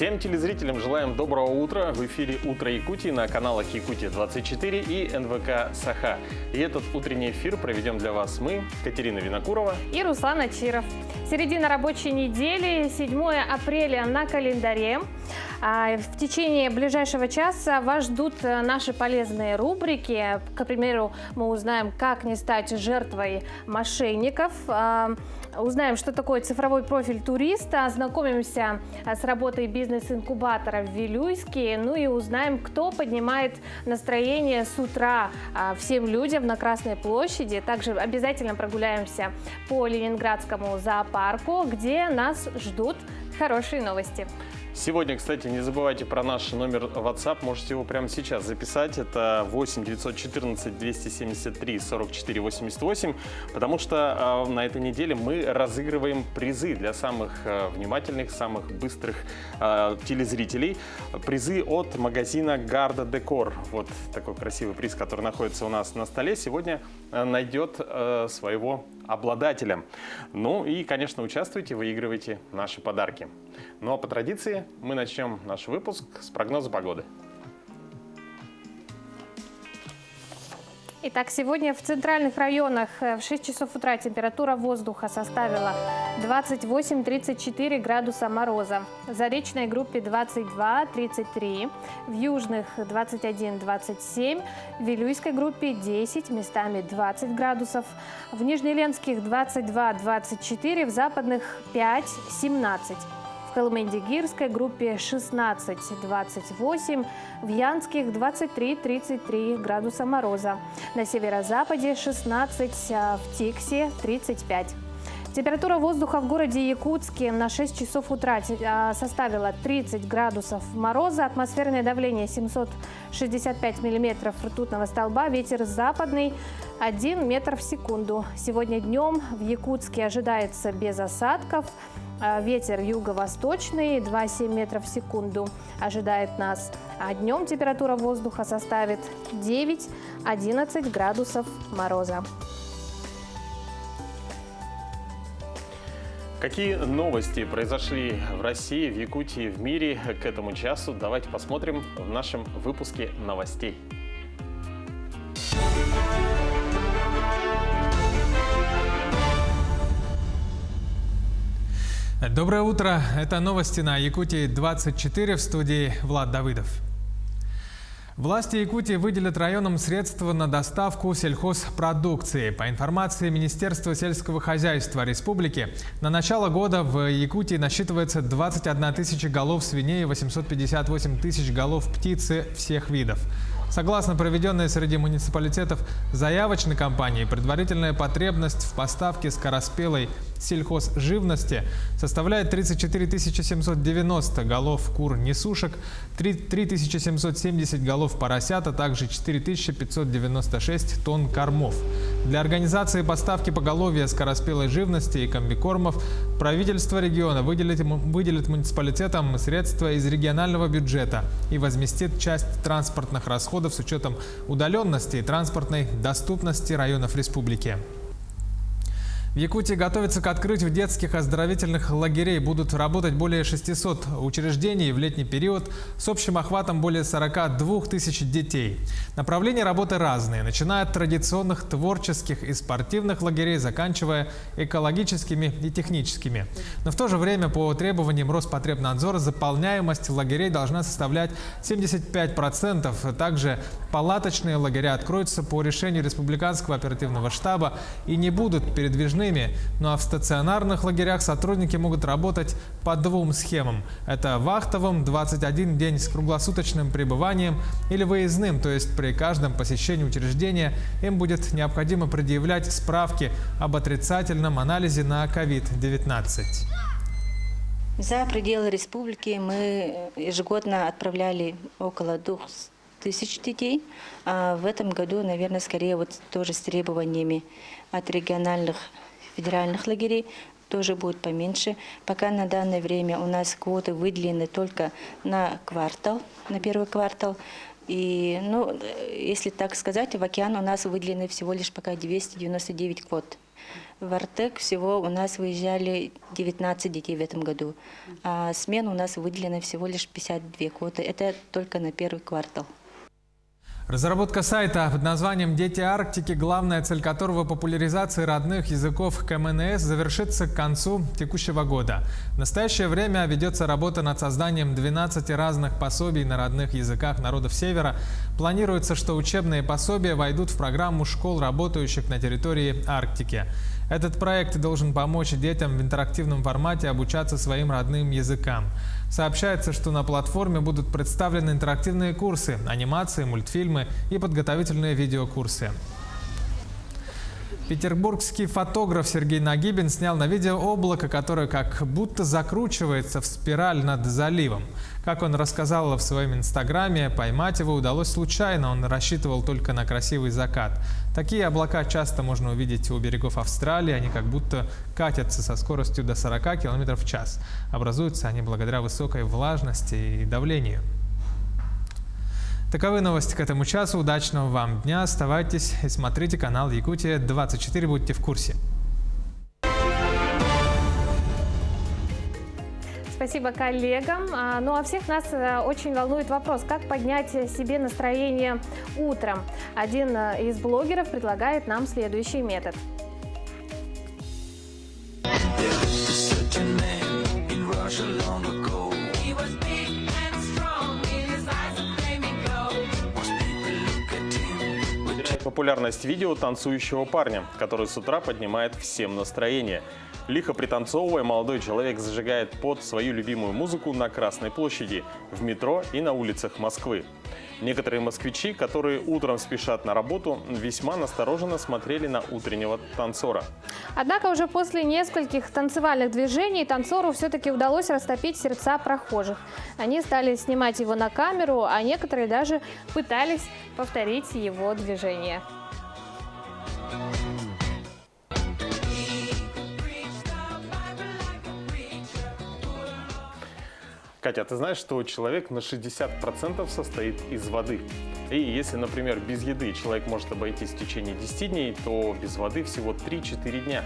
Всем телезрителям желаем доброго утра. В эфире «Утро Якутии» на каналах Якутия-24 и НВК «Саха». И этот утренний эфир проведем для вас мы, Катерина Винокурова и Руслан Ачиров. Середина рабочей недели, 7 апреля на календаре. В течение ближайшего часа вас ждут наши полезные рубрики. К примеру, мы узнаем, как не стать жертвой мошенников. Узнаем, что такое цифровой профиль туриста, ознакомимся с работой бизнес-инкубатора в Вилюйске, ну и узнаем, кто поднимает настроение с утра всем людям на Красной площади. Также обязательно прогуляемся по Ленинградскому зоопарку, где нас ждут хорошие новости. Сегодня, кстати, не забывайте про наш номер WhatsApp, можете его прямо сейчас записать, это 8 914 273 44 88, потому что на этой неделе мы разыгрываем призы для самых внимательных, самых быстрых телезрителей. Призы от магазина Гарда Декор. Вот такой красивый приз, который находится у нас на столе, сегодня найдет своего обладателя. Ну и, конечно, участвуйте, выигрывайте наши подарки. Ну а по традиции мы начнем наш выпуск с прогноза погоды. Итак, сегодня в центральных районах в 6 часов утра температура воздуха составила 28-34 градуса мороза. В заречной группе 22-33, в южных 21-27, в Вилюйской группе 10, местами 20 градусов, в Нижнеленских 22-24, в западных 5-17. В Колымендигирской группе 16-28, в Янских 23-33 градуса мороза. На северо-западе 16, в Тиксе 35. Температура воздуха в городе Якутске на 6 часов утра составила 30 градусов мороза, атмосферное давление 765 миллиметров ртутного столба, ветер западный 1 метр в секунду. Сегодня днем в Якутске ожидается без осадков. Ветер юго-восточный 2,7 метров в секунду ожидает нас. А днем температура воздуха составит 9-11 градусов мороза. Какие новости произошли в России, в Якутии, в мире к этому часу? Давайте посмотрим в нашем выпуске новостей. Доброе утро. Это новости на Якутии-24, в студии Влад Давыдов. Власти Якутии выделят районам средства на доставку сельхозпродукции. По информации Министерства сельского хозяйства республики, на начало года в Якутии насчитывается 21 тысяча голов свиней и 858 тысяч голов птицы всех видов. Согласно проведенной среди муниципалитетов заявочной кампании, предварительная потребность в поставке скороспелой сельхозживности составляет 34 790 голов кур-несушек, 3 770 голов поросят, а также 4 596 тонн кормов. Для организации поставки поголовья скороспелой живности и комбикормов правительство региона выделит муниципалитетам средства из регионального бюджета и возместит часть транспортных расходов с учетом удаленности и транспортной доступности районов республики. В Якутии готовятся к открытию детских оздоровительных лагерей. Будут работать более 600 учреждений в летний период с общим охватом более 42 тысяч детей. Направления работы разные, начиная от традиционных творческих и спортивных лагерей, заканчивая экологическими и техническими. Но в то же время по требованиям Роспотребнадзора заполняемость лагерей должна составлять 75%. Также палаточные лагеря откроются по решению Республиканского оперативного штаба и не будут передвижны. Ну а в стационарных лагерях сотрудники могут работать по двум схемам. Это вахтовым 21 день с круглосуточным пребыванием или выездным, то есть при каждом посещении учреждения им будет необходимо предъявлять справки об отрицательном анализе на COVID-19. За пределы республики мы ежегодно отправляли около 2000 детей. А в этом году, наверное, скорее вот тоже с требованиями от региональных федеральных лагерей тоже будет поменьше. Пока на данное время у нас квоты выделены только на квартал, на первый квартал. И, ну, если так сказать, в океан у нас выделены всего лишь пока 299 квот. В Артек всего у нас выезжали 19 детей в этом году. А смен у нас выделено всего лишь 52 квоты. Это только на первый квартал. Разработка сайта под названием «Дети Арктики», главная цель которого — популяризация родных языков КМНС, завершится к концу текущего года. В настоящее время ведется работа над созданием 12 разных пособий на родных языках народов Севера. Планируется, что учебные пособия войдут в программу школ, работающих на территории Арктики. Этот проект должен помочь детям в интерактивном формате обучаться своим родным языкам. Сообщается, что на платформе будут представлены интерактивные курсы, анимации, мультфильмы и подготовительные видеокурсы. Петербургский фотограф Сергей Нагибин снял на видео облако, которое как будто закручивается в спираль над заливом. Как он рассказал в своем инстаграме, поймать его удалось случайно, он рассчитывал только на красивый закат. Такие облака часто можно увидеть у берегов Австралии, они как будто катятся со скоростью до 40 км в час. Образуются они благодаря высокой влажности и давлению. Таковы новости к этому часу. Удачного вам дня. Оставайтесь и смотрите канал Якутия-24. Будьте в курсе. Спасибо коллегам. Ну а всех нас очень волнует вопрос, как поднять себе настроение утром. Один из блогеров предлагает нам следующий метод. Популярность видео танцующего парня, который с утра поднимает всем настроение. Лихо пританцовывая, молодой человек зажигает под свою любимую музыку на Красной площади, в метро и на улицах Москвы. Некоторые москвичи, которые утром спешат на работу, весьма настороженно смотрели на утреннего танцора. Однако уже после нескольких танцевальных движений танцору все-таки удалось растопить сердца прохожих. Они стали снимать его на камеру, а некоторые даже пытались повторить его движение. Катя, ты знаешь, что человек на 60% состоит из воды? И если, например, без еды человек может обойтись в течение 10 дней, то без воды всего 3-4 дня.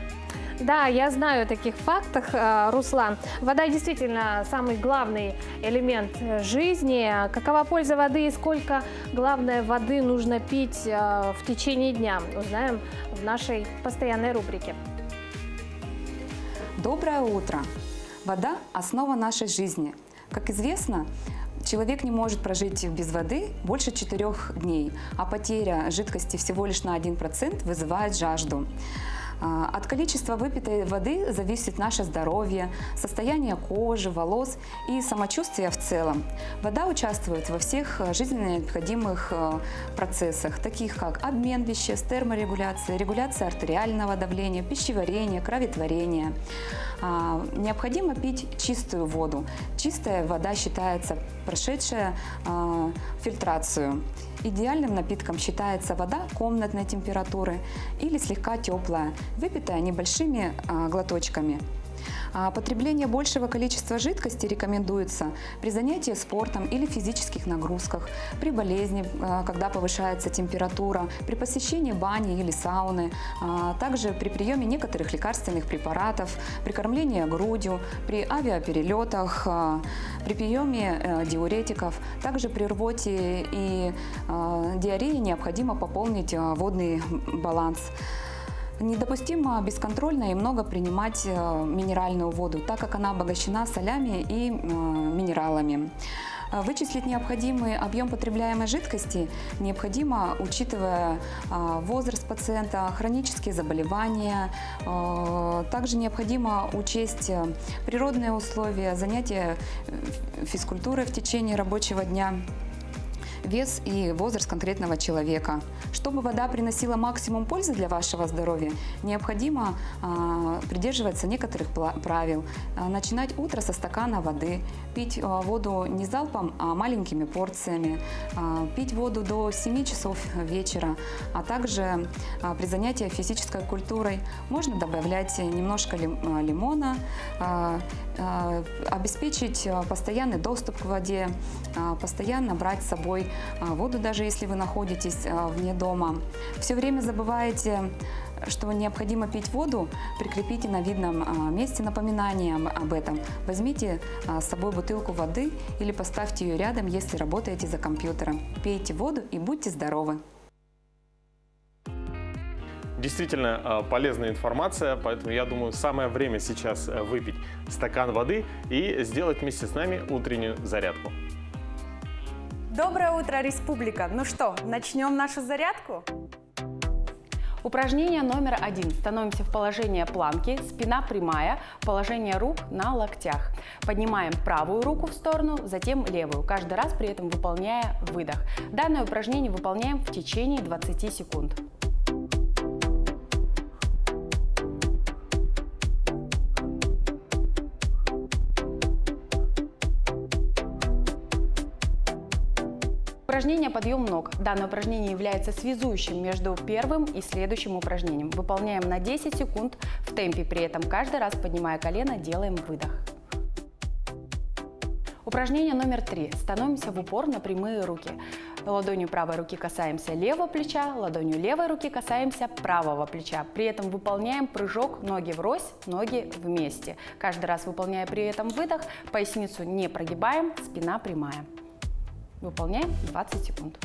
Да, я знаю о таких фактах, Руслан. Вода действительно самый главный элемент жизни. Какова польза воды и сколько, главное, воды нужно пить в течение дня, узнаем в нашей постоянной рубрике. Доброе утро! Вода – основа нашей жизни. Как известно, человек не может прожить без воды больше 4 дней, а потеря жидкости всего лишь на 1% вызывает жажду. От количества выпитой воды зависит наше здоровье, состояние кожи, волос и самочувствие в целом. Вода участвует во всех жизненно необходимых процессах, таких как обмен веществ, терморегуляция, регуляция артериального давления, пищеварение, кроветворение. Необходимо пить чистую воду. Чистая вода считается прошедшая фильтрацию. Идеальным напитком считается вода комнатной температуры или слегка теплая, выпитая небольшими глоточками. Потребление большего количества жидкости рекомендуется при занятии спортом или физических нагрузках, при болезни, когда повышается температура, при посещении бани или сауны, также при приеме некоторых лекарственных препаратов, при кормлении грудью, при авиаперелетах, при приеме диуретиков, также при рвоте и диарее необходимо пополнить водный баланс. Недопустимо бесконтрольно и много принимать минеральную воду, так как она обогащена солями и минералами. Вычислить необходимый объем потребляемой жидкости необходимо, учитывая возраст пациента, хронические заболевания. Также необходимо учесть природные условия, занятия физкультурой в течение рабочего дня, вес и возраст конкретного человека. Чтобы вода приносила максимум пользы для вашего здоровья, необходимо придерживаться некоторых правил. Начинать утро со стакана воды, пить воду не залпом, а маленькими порциями, пить воду до 7 часов вечера, а также при занятии физической культурой можно добавлять немножко лимона, обеспечить постоянный доступ к воде, постоянно брать с собой воду, даже если вы находитесь вне дома. Все время забываете, что необходимо пить воду, прикрепите на видном месте напоминание об этом. Возьмите с собой бутылку воды или поставьте ее рядом, если работаете за компьютером. Пейте воду и будьте здоровы! Действительно полезная информация, поэтому я думаю, самое время сейчас выпить стакан воды и сделать вместе с нами утреннюю зарядку. Доброе утро, Республика! Ну что, начнем нашу зарядку? Упражнение номер 1. Становимся в положение планки, спина прямая, положение рук на локтях. Поднимаем правую руку в сторону, затем левую, каждый раз при этом выполняя выдох. Данное упражнение выполняем в течение 20 секунд. Упражнение «Подъем ног». Данное упражнение является связующим между первым и следующим упражнением. Выполняем на 10 секунд в темпе, при этом каждый раз, поднимая колено, делаем выдох. Упражнение номер 3. Становимся в упор на прямые руки. Ладонью правой руки касаемся левого плеча, ладонью левой руки касаемся правого плеча. При этом выполняем прыжок ноги врозь, ноги вместе. Каждый раз, выполняя при этом выдох, поясницу не прогибаем, спина прямая. Выполняем 20 секунд.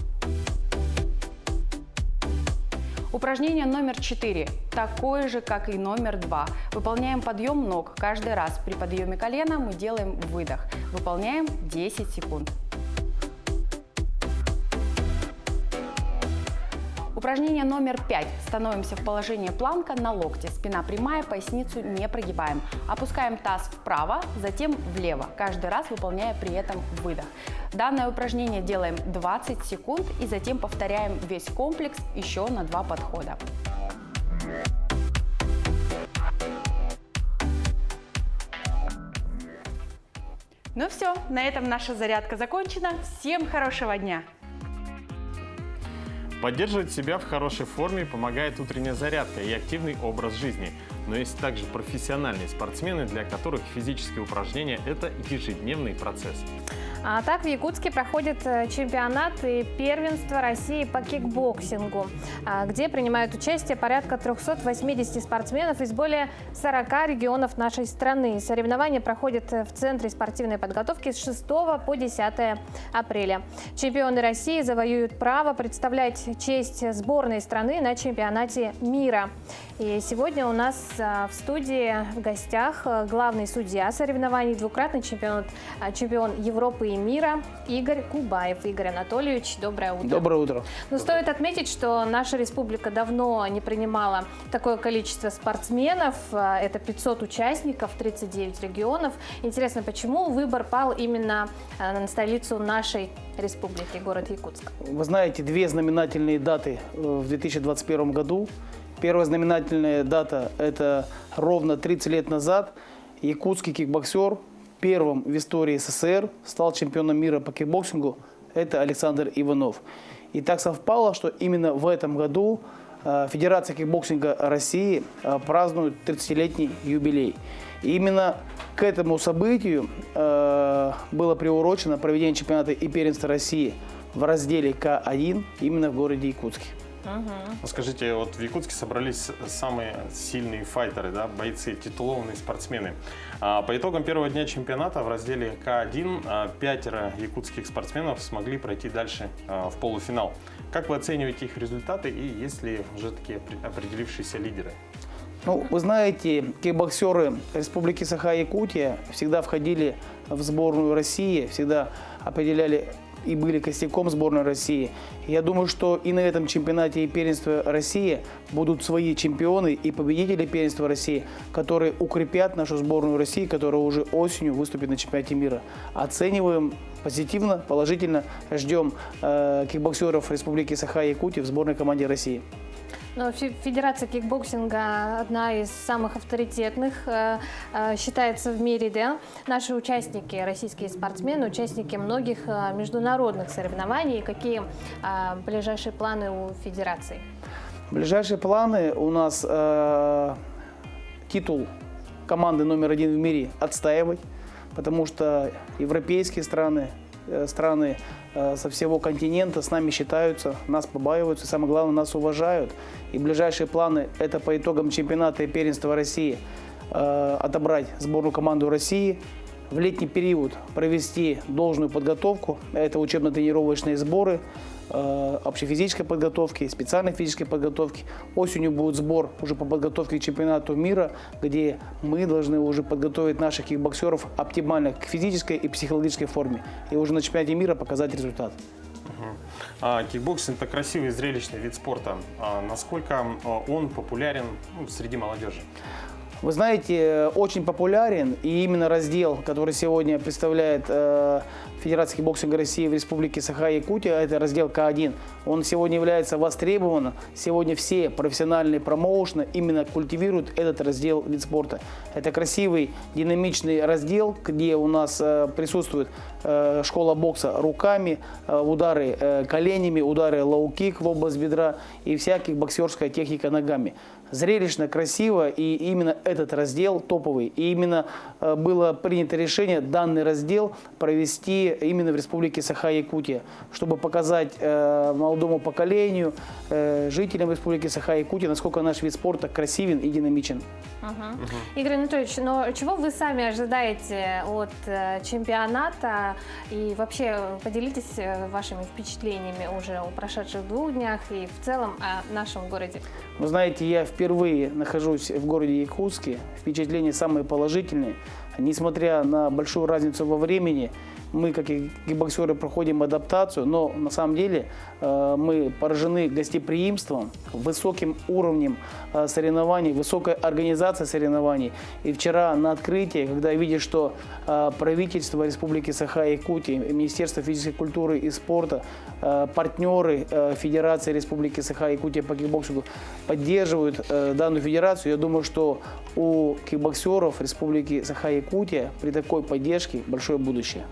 Упражнение номер 4. Такое же, как и номер 2. Выполняем подъем ног. Каждый раз при подъеме колена мы делаем выдох. Выполняем 10 секунд. Упражнение номер 5. Становимся в положение планка на локте. Спина прямая, поясницу не прогибаем. Опускаем таз вправо, затем влево. Каждый раз выполняя при этом выдох. Данное упражнение делаем 20 секунд и затем повторяем весь комплекс еще на 2 подхода. Ну все, на этом наша зарядка закончена. Всем хорошего дня! Поддерживать себя в хорошей форме помогает утренняя зарядка и активный образ жизни. Но есть также профессиональные спортсмены, для которых физические упражнения – это ежедневный процесс. А так в Якутске проходит чемпионат и первенство России по кикбоксингу, где принимают участие порядка 380 спортсменов из более 40 регионов нашей страны. Соревнования проходят в Центре спортивной подготовки с 6 по 10 апреля. Чемпионы России завоюют право представлять честь сборной страны на чемпионате мира. И сегодня у нас в студии в гостях главный судья соревнований, двукратный чемпион Европы и мира Игорь Кубаев. Игорь Анатольевич, доброе утро. Доброе утро. Ну, стоит отметить, что наша республика давно не принимала такое количество спортсменов. Это 500 участников, 39 регионов. Интересно, почему выбор пал именно на столицу нашей республики, город Якутск? Вы знаете, две знаменательные даты в 2021 году. Первая знаменательная дата – это ровно 30 лет назад якутский кикбоксер первым в истории СССР стал чемпионом мира по кикбоксингу. Это Александр Иванов. И так совпало, что именно в этом году Федерация кикбоксинга России празднует 30-летний юбилей. И именно к этому событию было приурочено проведение чемпионата и первенства России в разделе К1 именно в городе Якутске. Скажите, вот в Якутске собрались самые сильные файтеры, да, бойцы, титулованные спортсмены. По итогам первого дня чемпионата в разделе К1 5 якутских спортсменов смогли пройти дальше в полуфинал. Как вы оцениваете их результаты и есть ли уже такие определившиеся лидеры? Ну, вы знаете, кикбоксеры Республики Саха-Якутия всегда входили в сборную России, всегда определяли и были костяком сборной России. Я думаю, что и на этом чемпионате и первенстве России будут свои чемпионы и победители первенства России, которые укрепят нашу сборную России, которая уже осенью выступит на чемпионате мира. Оцениваем позитивно, положительно. Ждем кикбоксеров Республики Саха-Якутия в сборной команде России. Но Федерация кикбоксинга одна из самых авторитетных, считается в мире, да? Наши участники, российские спортсмены, участники многих международных соревнований. Какие ближайшие планы у Федерации? Ближайшие планы у нас титул команды номер 1 в мире отстаивать, потому что европейские страны, страны со всего континента с нами считаются, нас побаиваются, самое главное, нас уважают. И ближайшие планы – это по итогам чемпионата и первенства России отобрать сборную команду России, в летний период провести должную подготовку. Это учебно-тренировочные сборы, общефизической подготовки, специальной физической подготовки. Осенью будет сбор уже по подготовке к чемпионату мира, где мы должны уже подготовить наших кикбоксеров оптимально к физической и психологической форме. И уже на чемпионате мира показать результат. Кикбоксинг – это красивый и зрелищный вид спорта. Насколько он популярен среди молодежи? Вы знаете, очень популярен, и именно раздел, который сегодня представляет Федерация кикбоксинга России в Республике Саха-Якутия, это раздел К1. Он сегодня является востребованным. Сегодня все профессиональные промоушены именно культивируют этот раздел вид спорта. Это красивый, динамичный раздел, где у нас присутствует школа бокса руками, удары коленями, удары лоу-кик в область бедра и вся кикбоксерская техника ногами. Зрелищно, красиво, и именно этот раздел топовый. И именно было принято решение данный раздел провести именно в Республике Саха-Якутия, чтобы показать молодому поколению, жителям Республики Саха-Якутия, насколько наш вид спорта красивен и динамичен. Игорь Анатольевич, но чего вы сами ожидаете от чемпионата? И вообще поделитесь вашими впечатлениями уже о прошедших 2 днях и в целом о нашем городе. Вы знаете, я впервые нахожусь в городе Якутске. Впечатления самые положительные. Несмотря на большую разницу во времени, мы, как и кикбоксеры, проходим адаптацию, но на самом деле мы поражены гостеприимством, высоким уровнем соревнований, высокой организацией соревнований. И вчера на открытии, когда видишь, что правительство Республики Саха-Якутия, Министерство физической культуры и спорта, партнеры Федерации Республики Саха-Якутия по кикбоксингу поддерживают данную федерацию, я думаю, что у кикбоксеров Республики Саха-Якутия при такой поддержке большое будущее.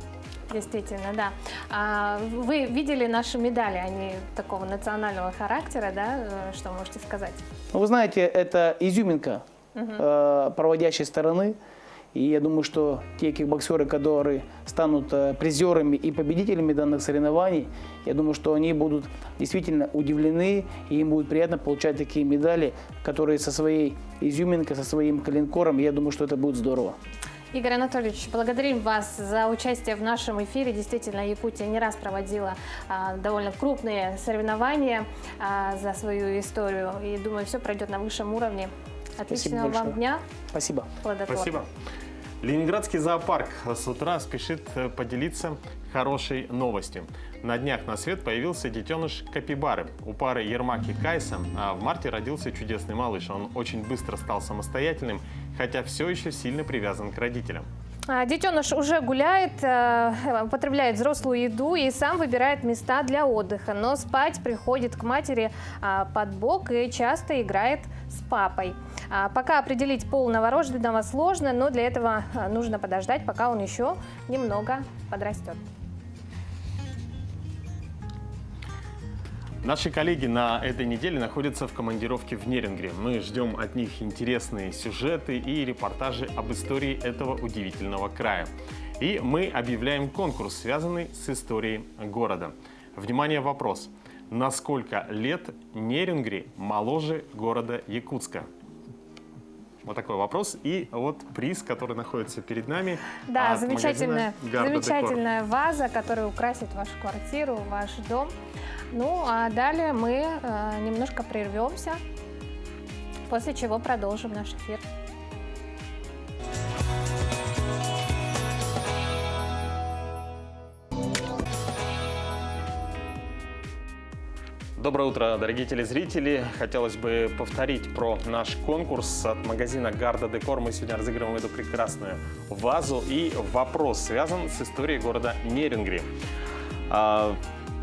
Действительно, да. Вы видели наши медали, они такого национального характера, да? Что можете сказать? Вы знаете, это изюминка проводящей стороны. И я думаю, что те кикбоксеры, которые станут призерами и победителями данных соревнований, я думаю, что они будут действительно удивлены, и им будет приятно получать такие медали, которые со своей изюминкой, со своим коленкором, я думаю, что это будет здорово. Игорь Анатольевич, благодарим вас за участие в нашем эфире. Действительно, Якутия не раз проводила довольно крупные соревнования за свою историю. И думаю, все пройдет на высшем уровне. Отличного вам дня. Спасибо. Спасибо. Ленинградский зоопарк с утра спешит поделиться хорошей новостью. На днях на свет появился детеныш капибары. У пары Ермак и Кайса в марте родился чудесный малыш. Он очень быстро стал самостоятельным, хотя все еще сильно привязан к родителям. Детеныш уже гуляет, употребляет взрослую еду и сам выбирает места для отдыха. Но спать приходит к матери под бок и часто играет с папой. Пока определить пол новорожденного сложно, но для этого нужно подождать, пока он еще немного подрастет. Наши коллеги на этой неделе находятся в командировке в Нерингре. Мы ждем от них интересные сюжеты и репортажи об истории этого удивительного края. И мы объявляем конкурс, связанный с историей города. Внимание, вопрос. На сколько лет Нерингри моложе города Якутска? Вот такой вопрос. И вот приз, который находится перед нами. Да, замечательная ваза, которая украсит вашу квартиру, ваш дом. Ну, а далее мы немножко прервемся, после чего продолжим наш эфир. Доброе утро, дорогие телезрители. Хотелось бы повторить про наш конкурс от магазина Гарда Декор. Мы сегодня разыгрываем эту прекрасную вазу. И вопрос связан с историей города Нерингри.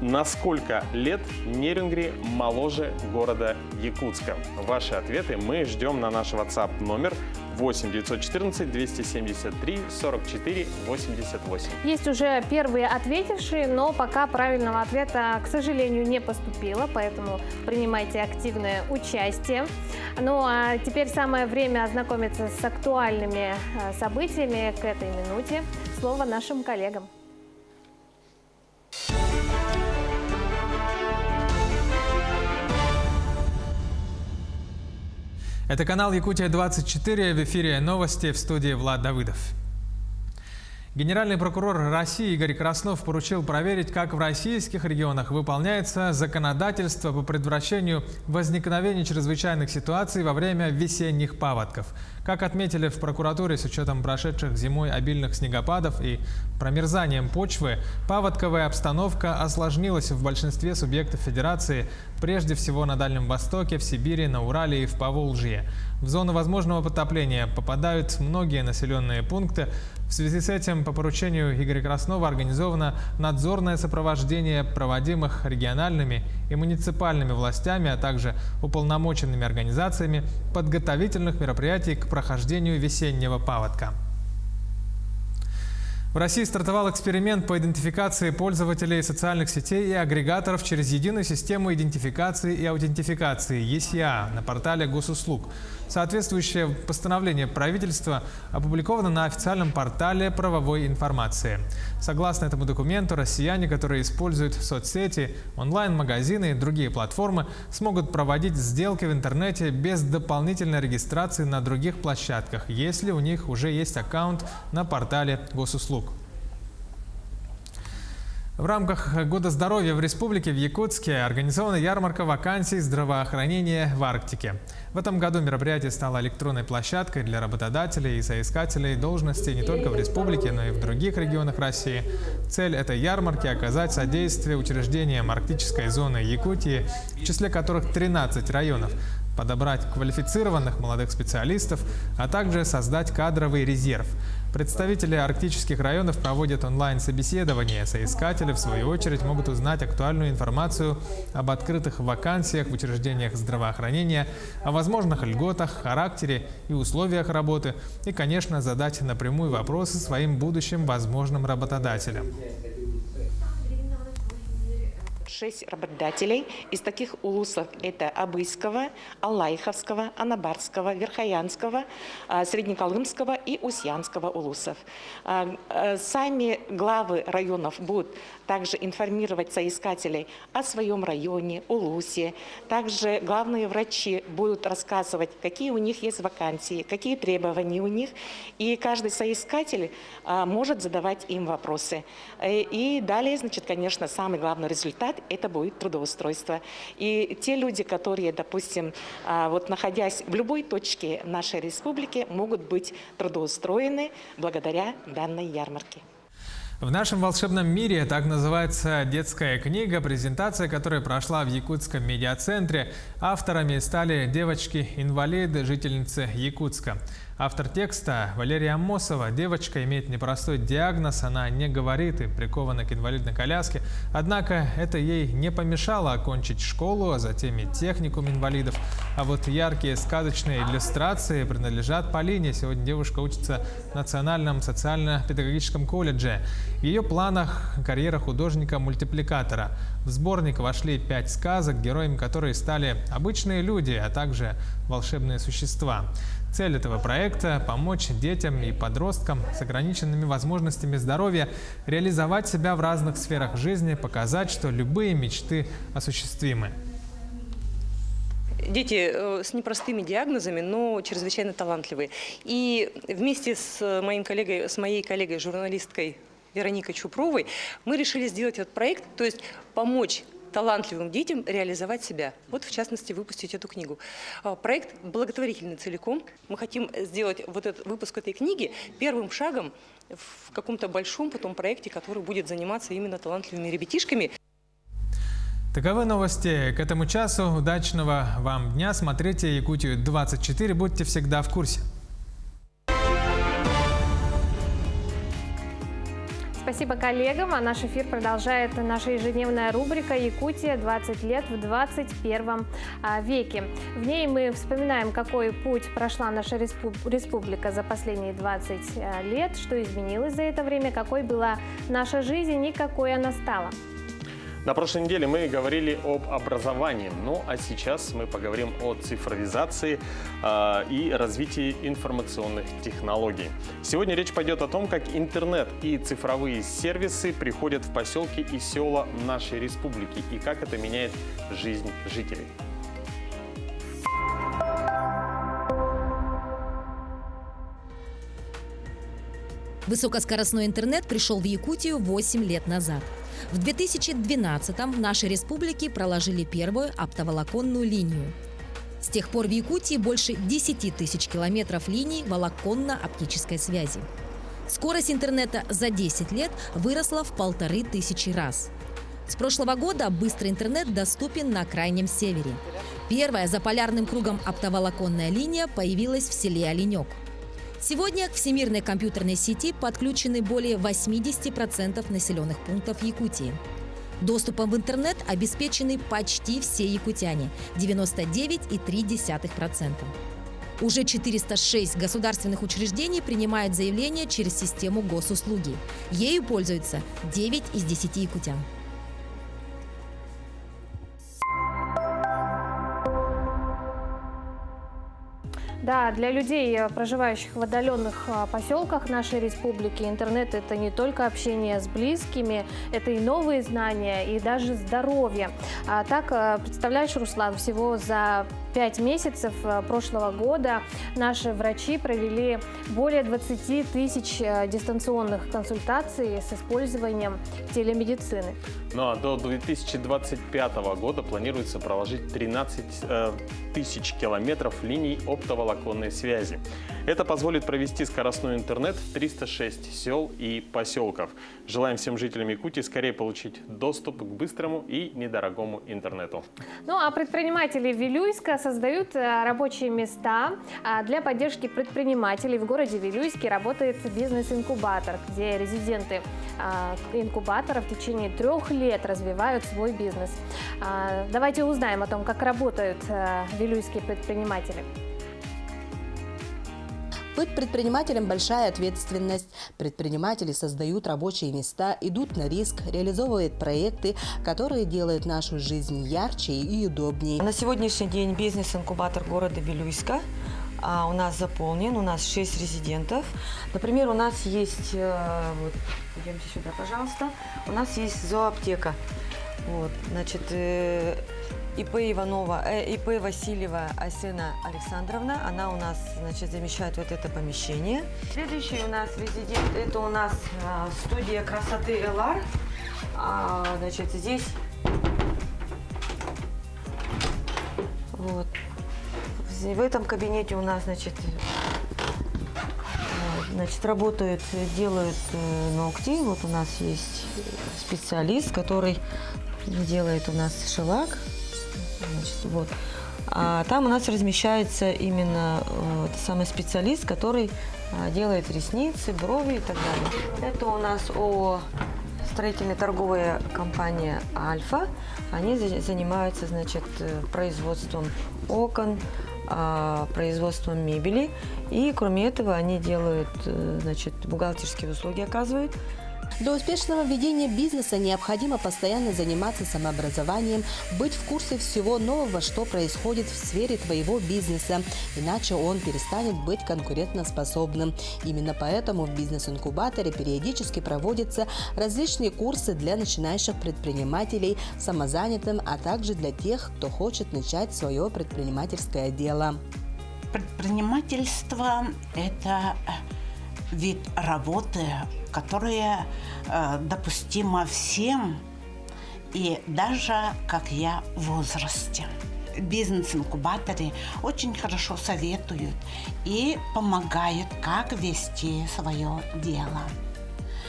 На сколько лет Нерингри моложе города Якутска? Ваши ответы мы ждем на наш WhatsApp номер 8 914 273 44 88. Есть уже первые ответившие, но пока правильного ответа, к сожалению, не поступило, поэтому принимайте активное участие. Ну а теперь самое время ознакомиться с актуальными событиями к этой минуте. Слово нашим коллегам. Это канал Якутия-24, в эфире новости, в студии Влад Давыдов. Генеральный прокурор России Игорь Краснов поручил проверить, как в российских регионах выполняется законодательство по предотвращению возникновения чрезвычайных ситуаций во время весенних паводков. Как отметили в прокуратуре, с учетом прошедших зимой обильных снегопадов и промерзанием почвы, паводковая обстановка осложнилась в большинстве субъектов Федерации, прежде всего на Дальнем Востоке, в Сибири, на Урале и в Поволжье. В зону возможного потопления попадают многие населенные пункты. В связи с этим по поручению Игоря Краснова организовано надзорное сопровождение проводимых региональными и муниципальными властями, а также уполномоченными организациями подготовительных мероприятий к прохождению весеннего паводка. В России стартовал эксперимент по идентификации пользователей социальных сетей и агрегаторов через единую систему идентификации и аутентификации ЕСИА на портале Госуслуг. Соответствующее постановление правительства опубликовано на официальном портале правовой информации. Согласно этому документу, россияне, которые используют соцсети, онлайн-магазины и другие платформы, смогут проводить сделки в интернете без дополнительной регистрации на других площадках, если у них уже есть аккаунт на портале Госуслуг. В рамках Года здоровья в республике в Якутске организована ярмарка вакансий здравоохранения в Арктике. В этом году мероприятие стало электронной площадкой для работодателей и соискателей должностей не только в республике, но и в других регионах России. Цель этой ярмарки – оказать содействие учреждениям арктической зоны Якутии, в числе которых 13 районов, подобрать квалифицированных молодых специалистов, а также создать кадровый резерв. Представители арктических районов проводят онлайн-собеседования. Соискатели, в свою очередь, могут узнать актуальную информацию об открытых вакансиях в учреждениях здравоохранения, о возможных льготах, характере и условиях работы и, конечно, задать напрямую вопросы своим будущим возможным работодателям. 6 работодателей. Из таких улусов это Абыйского, Аллайховского, Анабарского, Верхоянского, Среднеколымского и Усьянского улусов. Сами главы районов будут также информировать соискателей о своем районе, улусе. Также главные врачи будут рассказывать, какие у них есть вакансии, какие требования у них. И каждый соискатель может задавать им вопросы. И далее, значит, конечно, самый главный результат – это будет трудоустройство. И те люди, которые, допустим, вот находясь в любой точке нашей республики, могут быть трудоустроены благодаря данной ярмарке. В нашем волшебном мире, так называется детская книга, презентация которой прошла в Якутском медиацентре. Авторами стали девочки-инвалиды, жительницы Якутска. Автор текста Валерия Аммосова. Девочка имеет непростой диагноз, она не говорит и прикована к инвалидной коляске. Однако это ей не помешало окончить школу, а затем и техникум инвалидов. А вот яркие сказочные иллюстрации принадлежат Полине. Сегодня девушка учится в Национальном социально-педагогическом колледже. В ее планах карьера художника-мультипликатора. В сборник вошли 5 сказок, героями которых стали обычные люди, а также волшебные существа. Цель этого проекта – помочь детям и подросткам с ограниченными возможностями здоровья реализовать себя в разных сферах жизни, показать, что любые мечты осуществимы. Дети с непростыми диагнозами, но чрезвычайно талантливые. И вместе с моей коллегой, журналисткой Вероникой Чупровой, мы решили сделать этот проект, то есть помочь талантливым детям реализовать себя. Вот, в частности, выпустить эту книгу. Проект благотворительный целиком. Мы хотим сделать вот этот выпуск этой книги первым шагом в каком-то большом потом проекте, который будет заниматься именно талантливыми ребятишками. Таковы новости к этому часу. Удачного вам дня. Смотрите Якутию-24. Будьте всегда в курсе. Спасибо коллегам. А наш эфир продолжает наша ежедневная рубрика «Якутия. 20 лет в 21 веке». В ней мы вспоминаем, какой путь прошла наша республика за последние 20 лет, что изменилось за это время, какой была наша жизнь и какой она стала. На прошлой неделе мы говорили об образовании, ну а сейчас мы поговорим о цифровизации и развитии информационных технологий. Сегодня речь пойдет о том, как интернет и цифровые сервисы приходят в поселки и села нашей республики и как это меняет жизнь жителей. Высокоскоростной интернет пришел в Якутию 8 лет назад. В 2012-м в нашей республике проложили первую оптоволоконную линию. С тех пор в Якутии больше 10 тысяч километров линий волоконно-оптической связи. Скорость интернета за 10 лет выросла в 1500 раз. С прошлого года быстрый интернет доступен на Крайнем Севере. Первая за полярным кругом оптоволоконная линия появилась в селе Оленек. Сегодня к всемирной компьютерной сети подключены более 80% населенных пунктов Якутии. Доступом в интернет обеспечены почти все якутяне – 99,3%. Уже 406 государственных учреждений принимают заявления через систему госуслуги. Ею пользуются 9 из 10 якутян. Да, для людей, проживающих в отдаленных поселках нашей республики, интернет – это не только общение с близкими, это и новые знания, и даже здоровье. А так, представляешь, Руслан, всего за 5 месяцев прошлого года наши врачи провели более 20 тысяч дистанционных консультаций с использованием телемедицины. Ну а до 2025 года планируется проложить 13 тысяч километров линий оптоволоконной связи. Это позволит провести скоростной интернет в 306 сел и поселков. Желаем всем жителям Якутии скорее получить доступ к быстрому и недорогому интернету. Ну а предприниматели Вилюйска создают рабочие места. Для поддержки предпринимателей в городе Вилюйске работает бизнес-инкубатор, где резиденты инкубатора в течение 3 лет развивают свой бизнес. Давайте узнаем о том, как работают вилюйские предприниматели. Быть предпринимателем – большая ответственность. Предприниматели создают рабочие места, идут на риск, реализовывают проекты, которые делают нашу жизнь ярче и удобнее. На сегодняшний день бизнес-инкубатор города Вилюйска у нас заполнен, у нас 6 резидентов. Например, у нас есть, вот, идемте сюда, пожалуйста, у нас есть зооаптека. Вот, значит, ИП Иванова, ИП Васильева Асена Александровна, она у нас, значит, замещает вот это помещение. Следующий у нас резидент, это у нас студия красоты ЛР. Значит, здесь вот в этом кабинете у нас, значит, работают, делают ногти. Вот у нас есть специалист, который делает у нас шелак. Значит, вот. А там у нас размещается именно самый специалист, который делает ресницы, брови и так далее. Это у нас строительная торговая компания «Альфа». Они занимаются, значит, производством окон, производством мебели. И кроме этого они делают, значит, бухгалтерские услуги оказывают. Для успешного ведения бизнеса необходимо постоянно заниматься самообразованием, быть в курсе всего нового, что происходит в сфере твоего бизнеса, иначе он перестанет быть конкурентоспособным. Именно поэтому в бизнес-инкубаторе периодически проводятся различные курсы для начинающих предпринимателей, самозанятым, а также для тех, кто хочет начать свое предпринимательское дело. Предпринимательство – это вид работы, которая допустима всем, и даже, как я, в возрасте. В бизнес-инкубаторе очень хорошо советуют и помогают, как вести свое дело.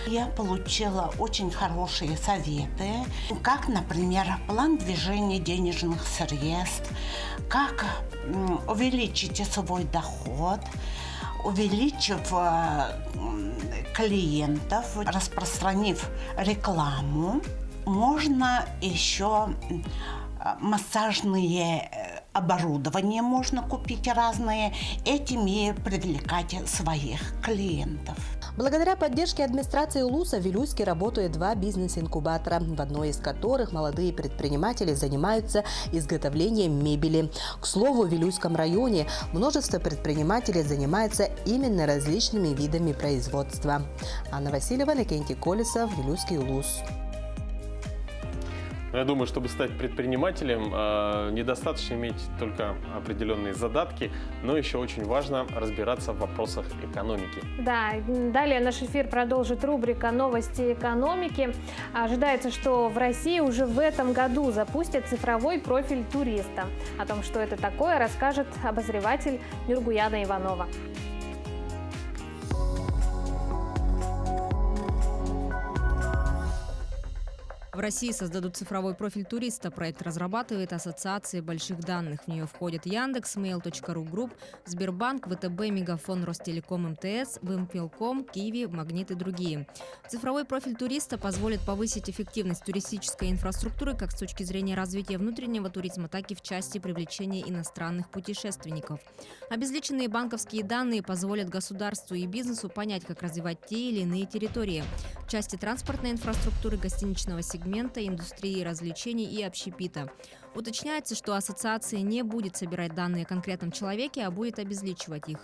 Я получила очень хорошие советы, как, например, план движения денежных средств, как увеличить свой доход, увеличив клиентов, распространив рекламу. Можно еще массажные оборудования можно купить разные, этими привлекать своих клиентов. Благодаря поддержке администрации УЛУСа в Вилюйске работают 2 бизнес-инкубатора, в одной из которых молодые предприниматели занимаются изготовлением мебели. К слову, в Вилюйском районе множество предпринимателей занимаются именно различными видами производства. Анна Васильева, Иннокентий Колесов, Вилюйский УЛУС. Я думаю, чтобы стать предпринимателем, недостаточно иметь только определенные задатки, но еще очень важно разбираться в вопросах экономики. Да, далее наш эфир продолжит рубрика «Новости экономики». Ожидается, что в России уже в этом году запустят цифровой профиль туриста. О том, что это такое, расскажет обозреватель Нургуяна Иванова. В России создадут цифровой профиль туриста. Проект разрабатывает Ассоциация больших данных. В нее входят Яндекс, Mail.ru Group, Сбербанк, ВТБ, Мегафон, Ростелеком, МТС, Вимпелком, Киви, Магнит и другие. Цифровой профиль туриста позволит повысить эффективность туристической инфраструктуры как с точки зрения развития внутреннего туризма, так и в части привлечения иностранных путешественников. Обезличенные банковские данные позволят государству и бизнесу понять, как развивать те или иные территории. В части транспортной инфраструктуры, гостиничного сегмента, индустрии развлечений и общепита. Уточняется, что ассоциация не будет собирать данные о конкретном человеке, а будет обезличивать их.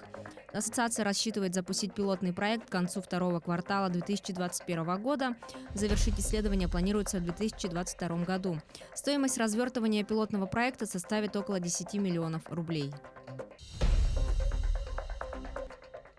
Ассоциация рассчитывает запустить пилотный проект к концу второго квартала 2021 года. Завершить исследование планируется в 2022 году. Стоимость развертывания пилотного проекта составит около 10 миллионов рублей.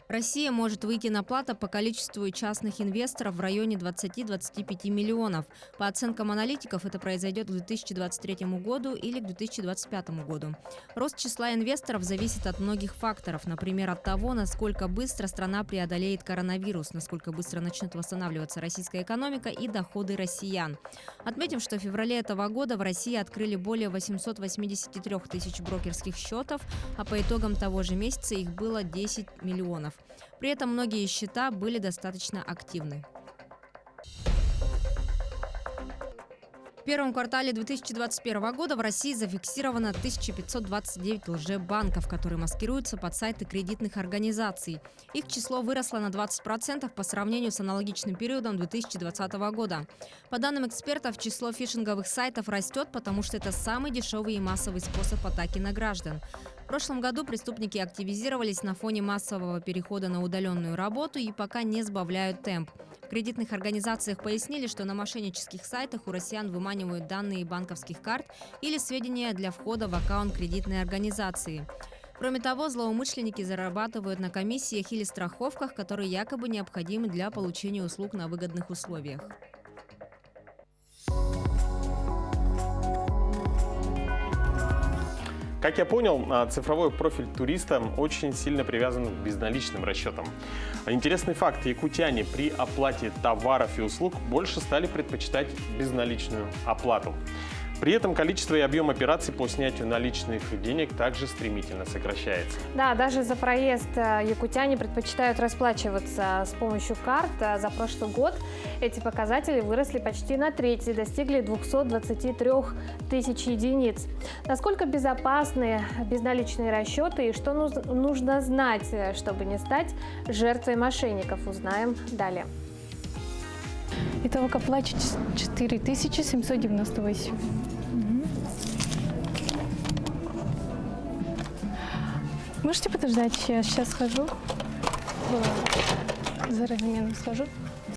Россия может выйти на плато по количеству частных инвесторов в районе 20-25 миллионов. По оценкам аналитиков, это произойдет к 2023 году или к 2025 году. Рост числа инвесторов зависит от многих факторов. Например, от того, насколько быстро страна преодолеет коронавирус, насколько быстро начнет восстанавливаться российская экономика и доходы россиян. Отметим, что в феврале этого года в России открыли более 883 тысяч брокерских счетов, а по итогам того же месяца их было 10 миллионов. При этом многие счета были достаточно активны. В первом квартале 2021 года в России зафиксировано 1529 лжебанков, которые маскируются под сайты кредитных организаций. Их число выросло на 20% по сравнению с аналогичным периодом 2020 года. По данным экспертов, число фишинговых сайтов растет, потому что это самый дешевый и массовый способ атаки на граждан. В прошлом году преступники активизировались на фоне массового перехода на удаленную работу и пока не сбавляют темп. В кредитных организациях пояснили, что на мошеннических сайтах у россиян выманивают данные банковских карт или сведения для входа в аккаунт кредитной организации. Кроме того, злоумышленники зарабатывают на комиссиях или страховках, которые якобы необходимы для получения услуг на выгодных условиях. Как я понял, цифровой профиль туриста очень сильно привязан к безналичным расчетам. Интересный факт: якутяне при оплате товаров и услуг больше стали предпочитать безналичную оплату. При этом количество и объем операций по снятию наличных денег также стремительно сокращается. Да, даже за проезд якутяне предпочитают расплачиваться с помощью карт. За прошлый год эти показатели выросли почти на треть и достигли 223 тысяч единиц. Насколько безопасны безналичные расчеты и что нужно знать, чтобы не стать жертвой мошенников, узнаем далее. Итого оплачу 4798. Можете подождать, я сейчас схожу. За разменом схожу.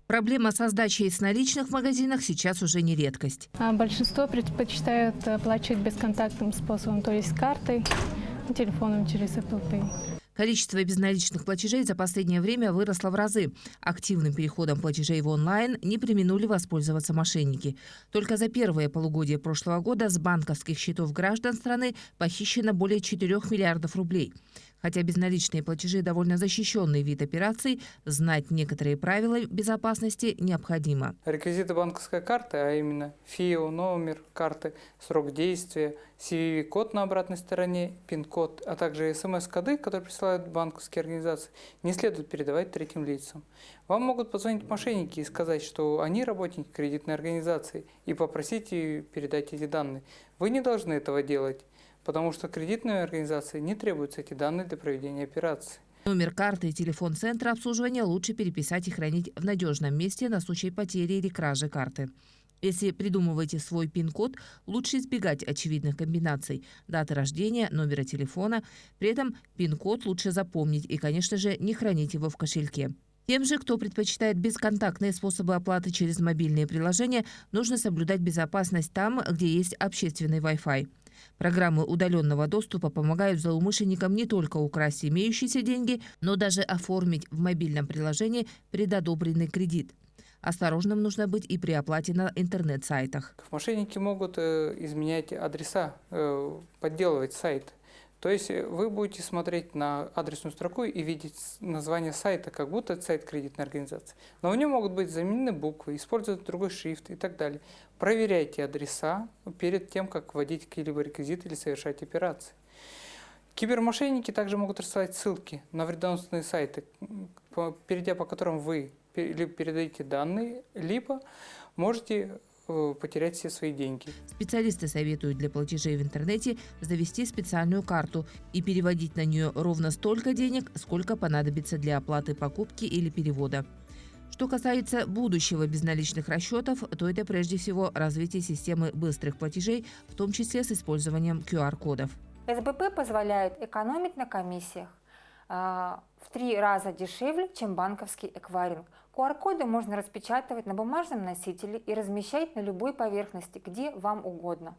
Проблема со сдачей с наличных в магазинах сейчас уже не редкость. Большинство предпочитают оплачивать бесконтактным способом, то есть картой, телефоном через Apple Pay. Количество безналичных платежей за последнее время выросло в разы. Активным переходом платежей в онлайн не преминули воспользоваться мошенники. Только за первое полугодие прошлого года с банковских счетов граждан страны похищено более 4 миллиардов рублей. Хотя безналичные платежи – довольно защищенный вид операций, знать некоторые правила безопасности необходимо. Реквизиты банковской карты, а именно ФИО, номер карты, срок действия, CVV-код на обратной стороне, пин-код, а также СМС-коды, которые присылают банковские организации, не следует передавать третьим лицам. Вам могут позвонить мошенники и сказать, что они работники кредитной организации, и попросить передать эти данные. Вы не должны этого делать, потому что кредитной организации не требуются эти данные для проведения операции. Номер карты и телефон центра обслуживания лучше переписать и хранить в надежном месте на случай потери или кражи карты. Если придумываете свой пин-код, лучше избегать очевидных комбинаций – даты рождения, номера телефона. При этом пин-код лучше запомнить и, конечно же, не хранить его в кошельке. Тем же, кто предпочитает бесконтактные способы оплаты через мобильные приложения, нужно соблюдать безопасность там, где есть общественный Wi-Fi. Программы удаленного доступа помогают злоумышленникам не только украсть имеющиеся деньги, но даже оформить в мобильном приложении предодобренный кредит. Осторожным нужно быть и при оплате на интернет-сайтах. Мошенники могут изменять адреса, подделывать сайт. То есть вы будете смотреть на адресную строку и видеть название сайта, как будто это сайт кредитной организации. Но в нем могут быть заменены буквы, использовать другой шрифт и так далее. Проверяйте адреса перед тем, как вводить какие-либо реквизиты или совершать операции. Кибермошенники также могут рассылать ссылки на вредоносные сайты, перейдя по которым вы либо передаете данные, либо можете потерять все свои деньги. Специалисты советуют для платежей в интернете завести специальную карту и переводить на нее ровно столько денег, сколько понадобится для оплаты покупки или перевода. Что касается будущего безналичных расчетов, то это прежде всего развитие системы быстрых платежей, в том числе с использованием QR-кодов. СБП позволяет экономить на комиссиях в 3 раза дешевле, чем банковский эквайринг. QR-коды можно распечатывать на бумажном носителе и размещать на любой поверхности, где вам угодно.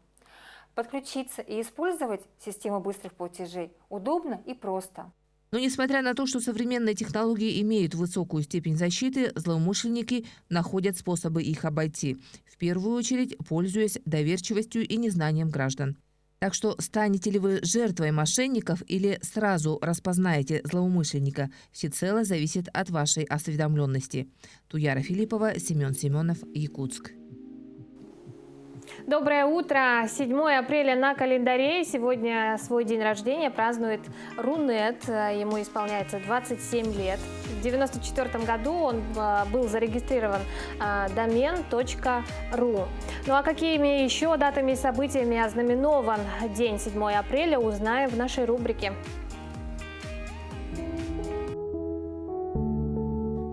Подключиться и использовать систему быстрых платежей удобно и просто. Но несмотря на то, что современные технологии имеют высокую степень защиты, злоумышленники находят способы их обойти, в первую очередь пользуясь доверчивостью и незнанием граждан. Так что станете ли вы жертвой мошенников или сразу распознаете злоумышленника, всецело зависит от вашей осведомленности. Туяра Филиппова, Семен Семенов, Якутск. Доброе утро! 7 апреля на календаре. Сегодня свой день рождения празднует Рунет. Ему исполняется 27 лет. В 1994 году он был зарегистрирован domen.ru. Ну а какими еще датами и событиями ознаменован день 7 апреля, узнаем в нашей рубрике.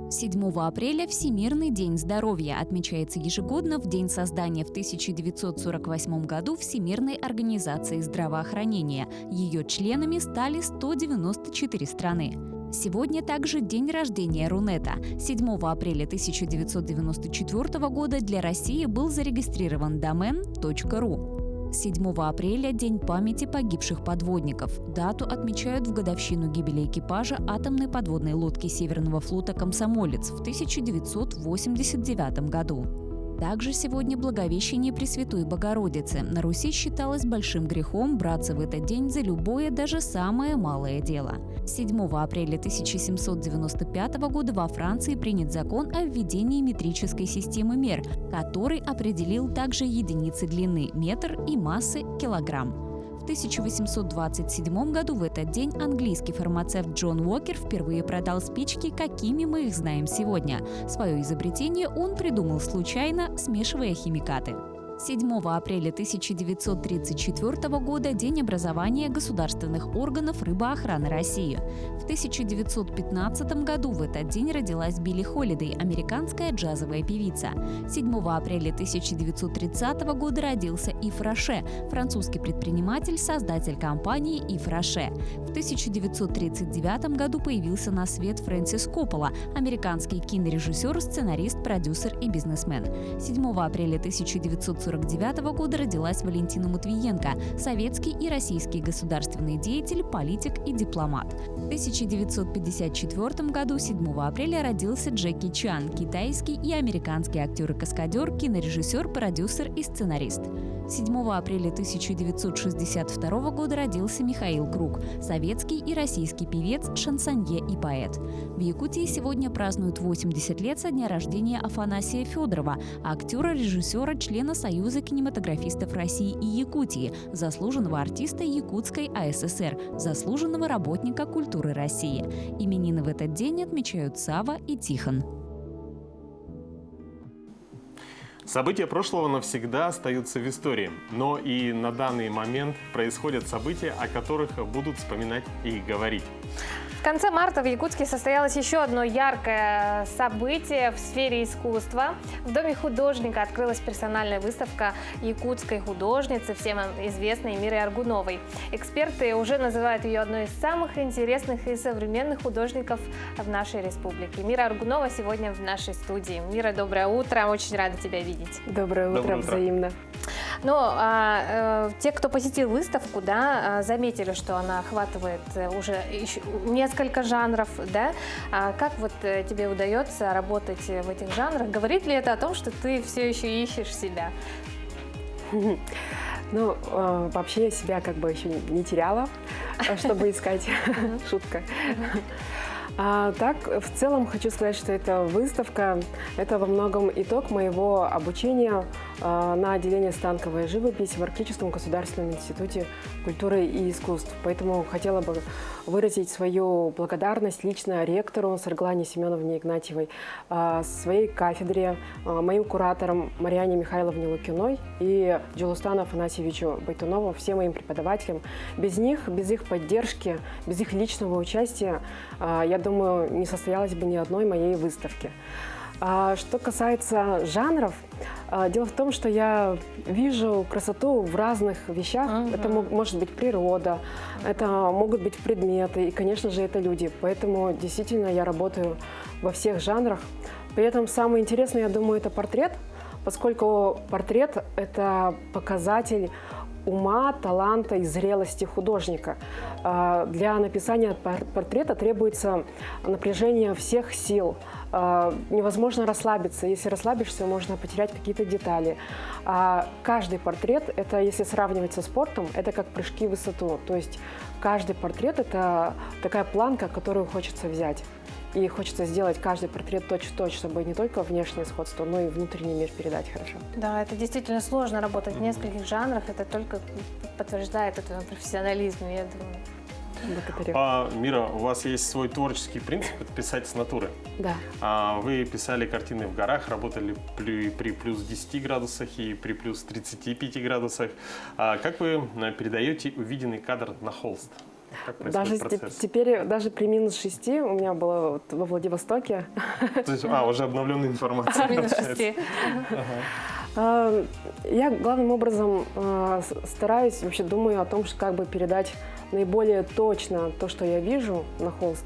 7 апреля Всемирный день здоровья отмечается ежегодно в день создания в 1948 году Всемирной организации здравоохранения. Ее членами стали 194 страны. Сегодня также день рождения Рунета. 7 апреля 1994 года для России был зарегистрирован domen.ru. 7 апреля – День памяти погибших подводников. Дату отмечают в годовщину гибели экипажа атомной подводной лодки Северного флота «Комсомолец» в 1989 году. Также сегодня Благовещение Пресвятой Богородицы. На Руси считалось большим грехом браться в этот день за любое, даже самое малое дело. 7 апреля 1795 года во Франции принят закон о введении метрической системы мер, который определил также единицы длины – метр и массы – килограмм. В 1827 году в этот день английский фармацевт Джон Уокер впервые продал спички, какими мы их знаем сегодня. Свое изобретение он придумал случайно, смешивая химикаты. 7 апреля 1934 года – День образования государственных органов рыбоохраны России. В 1915 году в этот день родилась Билли Холидей, американская джазовая певица. 7 апреля 1930 года родился Ив Роше, французский предприниматель, создатель компании Ив Роше. В 1939 году появился на свет Фрэнсис Коппола, американский кинорежиссер, сценарист, продюсер и бизнесмен. 7 апреля 1949 года родилась Валентина Матвиенко, советский и российский государственный деятель, политик и дипломат. В 1954 году 7 апреля родился Джеки Чан, китайский и американский актер и каскадер, кинорежиссер, продюсер и сценарист. 7 апреля 1962 года родился Михаил Круг, советский и российский певец, шансонье и поэт. В Якутии сегодня празднуют 80 лет со дня рождения Афанасия Федорова, актера, режиссера, члена Союза кинематографистов России и Якутии, заслуженного артиста Якутской АССР, заслуженного работника культуры России. Именины в этот день отмечают Сава и Тихон. События прошлого навсегда остаются в истории, но и на данный момент происходят события, о которых будут вспоминать и говорить. конце марта в Якутске состоялось еще одно яркое событие в сфере искусства. В Доме художника открылась персональная выставка якутской художницы, всем известной Миры Аргуновой. Эксперты уже называют ее одной из самых интересных и современных художников в нашей республике. Мира Аргунова сегодня в нашей студии. Мира, доброе утро, очень рада тебя видеть. Доброе утро, взаимно. Но те, кто посетил выставку, да, заметили, что она охватывает уже несколько жанров, да? Как вот тебе удается работать в этих жанрах? Говорит ли это о том, что ты все еще ищешь себя? Ну, вообще я себя как бы еще не теряла, чтобы искать. Шутка. Так, в целом хочу сказать, что эта выставка – это во многом итог моего обучения на отделении станковой живописи в Арктическом государственном институте культуры и искусств. Поэтому хотела бы выразить свою благодарность лично ректору Сарглане Семеновне Игнатьевой, своей кафедре, моим кураторам Марьяне Михайловне Лукиной и Джулустану Афанасьевичу Байтунову, всем моим преподавателям. Без них, без их поддержки, без их личного участия, я думаю, не состоялось бы ни одной моей выставки. Что касается жанров, дело в том, что я вижу красоту в разных вещах. Это может быть природа, это могут быть предметы и, конечно же, это люди. Поэтому действительно я работаю во всех жанрах. При этом самое интересное, я думаю, это портрет, поскольку портрет – это показатель ума, таланта и зрелости художника. Для написания портрета требуется напряжение всех сил. Невозможно расслабиться. Если расслабишься, можно потерять какие-то детали. Каждый портрет, это, если сравнивать со спортом, это как прыжки в высоту. То есть каждый портрет – это такая планка, которую хочется взять. И хочется сделать каждый портрет точь-в-точь, чтобы не только внешнее сходство, но и внутренний мир передать хорошо. Да, это действительно сложно работать в нескольких жанрах. Это только подтверждает этот профессионализм, я думаю. Благодарю. Мира, у вас есть свой творческий принцип – это писать с натуры. Да. Вы писали картины в горах, работали при плюс 10 градусах и при плюс 35 градусах. Как вы передаете увиденный кадр на холст? Даже теперь, даже при минус 6 у меня было вот во Владивостоке. То есть, уже обновленная информация. Минус 6. Я главным образом стараюсь, вообще думаю о том, что как бы передать наиболее точно то, что я вижу на холст.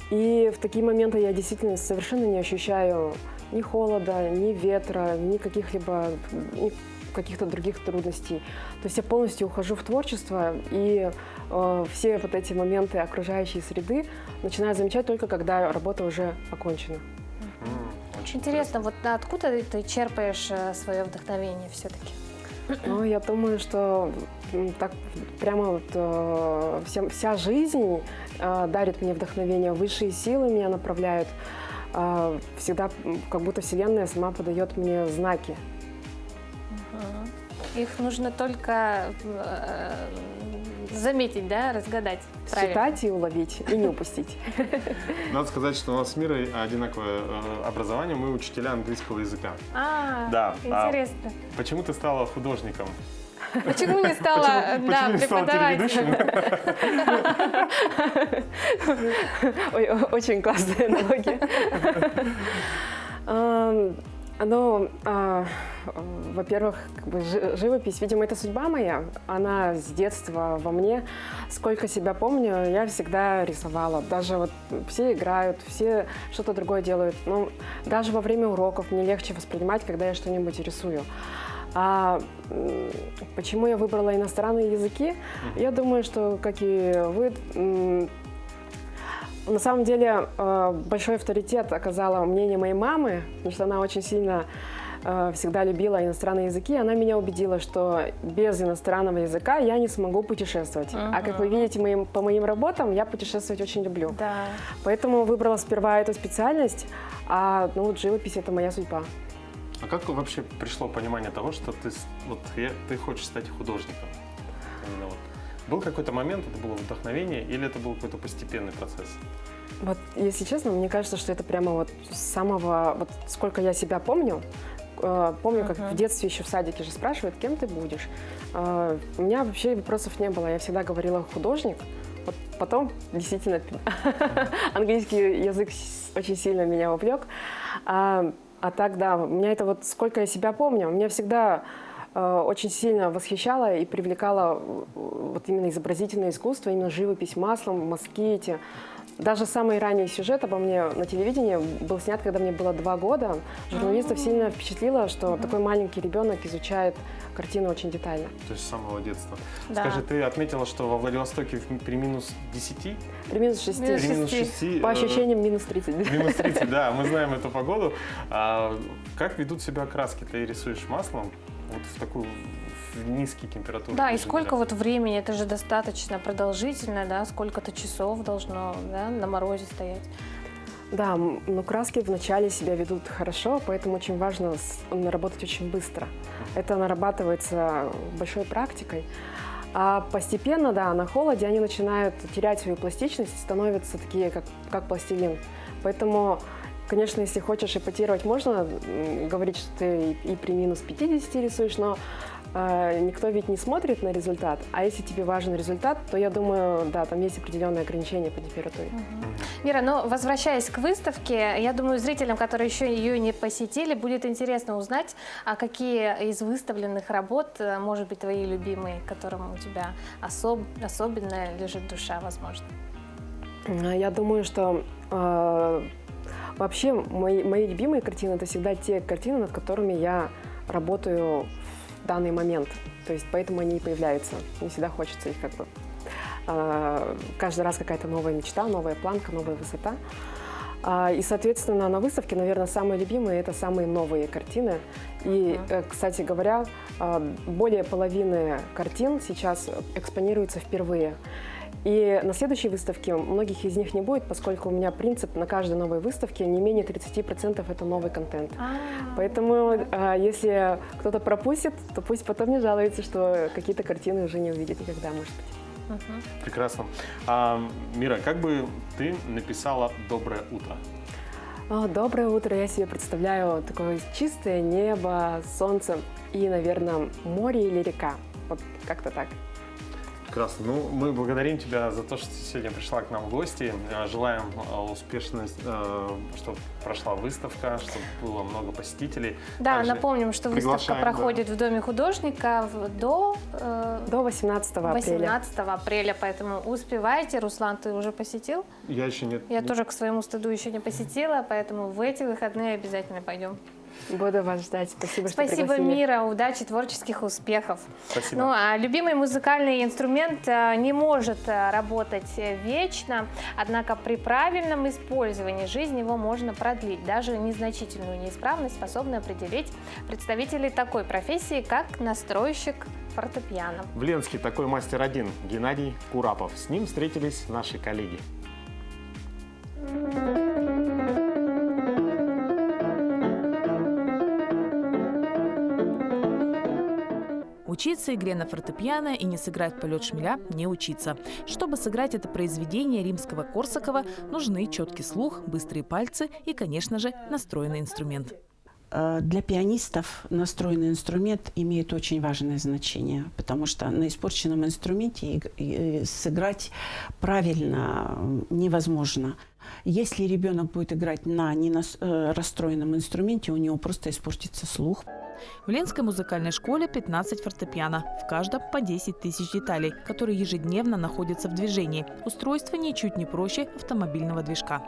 И в такие моменты я действительно совершенно не ощущаю ни холода, ни ветра, ни каких-то других трудностей. То есть я полностью ухожу в творчество, и все вот эти моменты окружающей среды начинаю замечать только когда работа уже окончена. Очень интересно, вот откуда ты черпаешь свое вдохновение все-таки? Ну, я думаю, что так прямо вот вся жизнь дарит мне вдохновение, высшие силы меня направляют. Всегда как будто Вселенная сама подает мне знаки. Их нужно только заметить, да, разгадать. Считать и уловить, и не упустить. Надо сказать, что у нас с Мирой одинаковое образование, мы учителя английского языка. Да, интересно. Почему ты стала художником? Почему не стала преподавателем? Очень классная аналогия. Во-первых, живопись, видимо, это судьба моя. Она с детства во мне. Сколько себя помню, я всегда рисовала. Даже вот все играют, все что-то другое делают. Но даже во время уроков мне легче воспринимать, когда я что-нибудь рисую. Почему я выбрала иностранные языки? Я думаю, что, как и вы, на самом деле большой авторитет оказало мнение моей мамы, потому что она очень сильно всегда любила иностранные языки. Она меня убедила, что без иностранного языка я не смогу путешествовать. А как вы видите по моим работам, я путешествовать очень люблю. Да. Поэтому выбрала сперва эту специальность, живопись – это моя судьба. А как вообще пришло понимание того, что ты хочешь стать художником? Был какой-то момент, это было вдохновение, или это был какой-то постепенный процесс? Вот, если честно, мне кажется, что это прямо вот с самого, сколько я себя помню, как в детстве еще в садике же спрашивают, кем ты будешь. У меня вообще вопросов не было, я всегда говорила художник, Вот потом действительно английский язык очень сильно меня увлек. А так, да, у меня это вот сколько я себя помню, меня всегда очень сильно восхищало и привлекало вот именно изобразительное искусство, именно живопись маслом, мазки эти. Даже самый ранний сюжет обо мне на телевидении был снят, когда мне было 2 года. Журналистов сильно впечатлило, что такой маленький ребенок изучает картину очень детально. То есть с самого детства. Да. Скажи, ты отметила, что во Владивостоке при минус 10? При минус 6. При минус 6. По ощущениям минус 30. Минус 30, да, мы знаем эту погоду. Как ведут себя краски? Ты рисуешь маслом вот в такую в низкие температуры? Да, и сколько вот времени, это же достаточно продолжительно, да, сколько-то часов должно, да, на морозе стоять. Да, но краски вначале себя ведут хорошо, поэтому очень важно наработать очень быстро. Это нарабатывается большой практикой. А постепенно, да, на холоде они начинают терять свою пластичность, становятся такие, как пластилин. Поэтому, конечно, если хочешь эпатировать, можно говорить, что ты и при минус 50 рисуешь, но никто ведь не смотрит на результат. А если тебе важен результат, то я думаю, да, там есть определенные ограничения по температуре. Мира, ну, возвращаясь к выставке, я думаю, зрителям, которые еще ее не посетили, будет интересно узнать, а какие из выставленных работ, может быть, твои любимые, которым у тебя особенно лежит душа, возможно. Я думаю, что вообще мои любимые картины — это всегда те картины, над которыми я работаю в данный момент. То есть поэтому они и появляются. Не всегда хочется их как бы... Каждый раз какая-то новая мечта, новая планка, новая высота. И, соответственно, на выставке, наверное, самые любимые — это самые новые картины. И, кстати говоря, более половины картин сейчас экспонируются впервые. И на следующей выставке многих из них не будет, поскольку у меня принцип на каждой новой выставке не менее 30% это новый контент. Поэтому если кто-то пропустит, то пусть потом не жалуется, что какие-то картины уже не увидит никогда, может быть. Прекрасно. Мира, как бы ты написала «Доброе утро»? Доброе утро. Я себе представляю такое чистое небо, солнце и, наверное, море или река. Вот как-то так. Прекрасно. Ну, мы благодарим тебя за то, что ты сегодня пришла к нам в гости. Желаем успешности, чтобы прошла выставка, чтобы было много посетителей. Да, также напомним, что выставка проходит в Доме художника до 18 апреля. 18 апреля, поэтому успевайте. Руслан, ты уже посетил? Я еще нет. Я тоже к своему стыду еще не посетила, поэтому в эти выходные обязательно пойдем. Буду вас ждать. Спасибо, что пригласили. Спасибо, Мира. Удачи, творческих успехов. Спасибо. Ну, а любимый музыкальный инструмент не может работать вечно, однако при правильном использовании жизнь его можно продлить. Даже незначительную неисправность способны определить представители такой профессии, как настройщик фортепиано. В Ленске такой мастер один — Геннадий Курапов. С ним встретились наши коллеги. Учиться игре на фортепиано и не сыграть полет шмеля – не учиться. Чтобы сыграть это произведение римского Корсакова, нужны четкий слух, быстрые пальцы и, конечно же, настроенный инструмент. Для пианистов настроенный инструмент имеет очень важное значение, потому что на испорченном инструменте сыграть правильно невозможно. Если ребенок будет играть на расстроенном инструменте, у него просто испортится слух. В Ленской музыкальной школе 15 фортепиано. В каждом по 10 тысяч деталей, которые ежедневно находятся в движении. Устройство ничуть не проще автомобильного движка.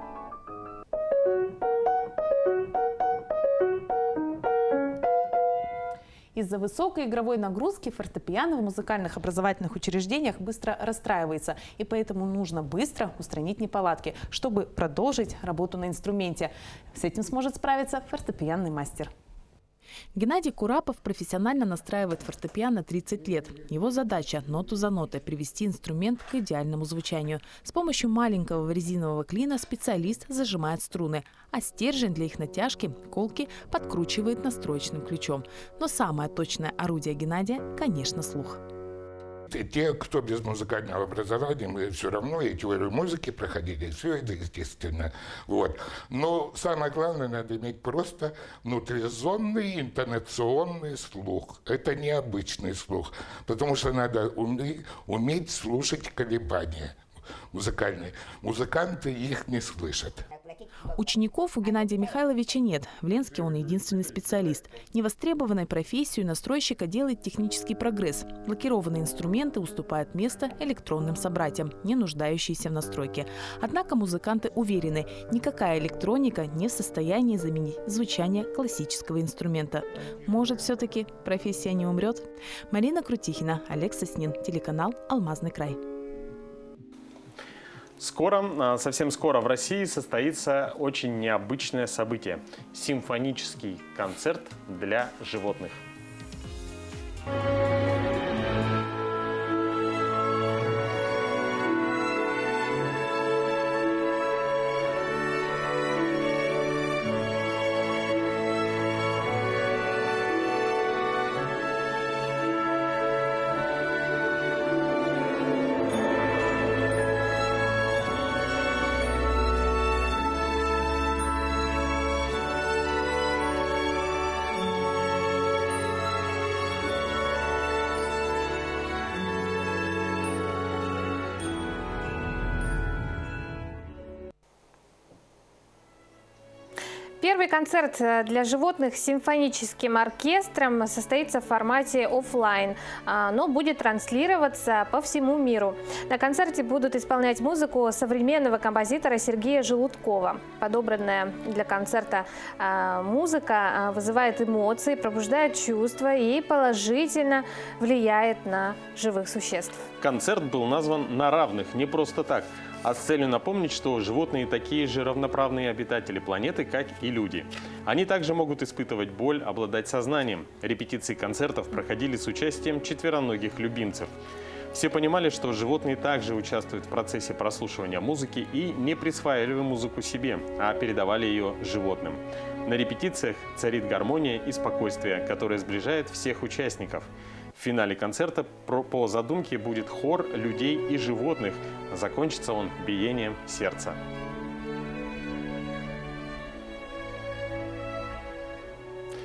Из-за высокой игровой нагрузки фортепиано в музыкальных образовательных учреждениях быстро расстраивается, и поэтому нужно быстро устранить неполадки, чтобы продолжить работу на инструменте. С этим сможет справиться фортепианный мастер. Геннадий Курапов профессионально настраивает фортепиано 30 лет. Его задача – ноту за нотой привести инструмент к идеальному звучанию. С помощью маленького резинового клина специалист зажимает струны, а стержень для их натяжки, колки, подкручивает настроечным ключом. Но самое точное орудие Геннадия – конечно, слух. Те, кто без музыкального образования, мы все равно и теорию музыки проходили, все это естественно. Вот. Но самое главное, надо иметь просто внутризонный интонационный слух. Это необычный слух, потому что надо уметь слушать колебания. музыкальный, музыканты их не слышат. Учеников у Геннадия Михайловича нет. В Ленске он единственный специалист. Невостребованной профессию настройщика делает технический прогресс. Лакированные инструменты уступают место электронным собратьям, не нуждающиеся в настройке. Однако музыканты уверены, никакая электроника не в состоянии заменить звучание классического инструмента. Может, все-таки профессия не умрет? Марина Крутихина, Олег Соснин, телеканал «Алмазный край». Скоро, совсем скоро в России состоится очень необычное событие – симфонический концерт для животных. Первый концерт для животных с симфоническим оркестром состоится в формате офлайн, но будет транслироваться по всему миру. На концерте будут исполнять музыку современного композитора Сергея Желудкова. Подобранная для концерта музыка вызывает эмоции, пробуждает чувства и положительно влияет на живых существ. Концерт был назван «На равных» не просто так, а с целью напомнить, что животные такие же равноправные обитатели планеты, как и люди. Они также могут испытывать боль, обладать сознанием. Репетиции концертов проходили с участием четвероногих любимцев. Все понимали, что животные также участвуют в процессе прослушивания музыки и не присваивали музыку себе, а передавали ее животным. На репетициях царит гармония и спокойствие, которое сближает всех участников. В финале концерта по задумке будет хор людей и животных. Закончится он биением сердца.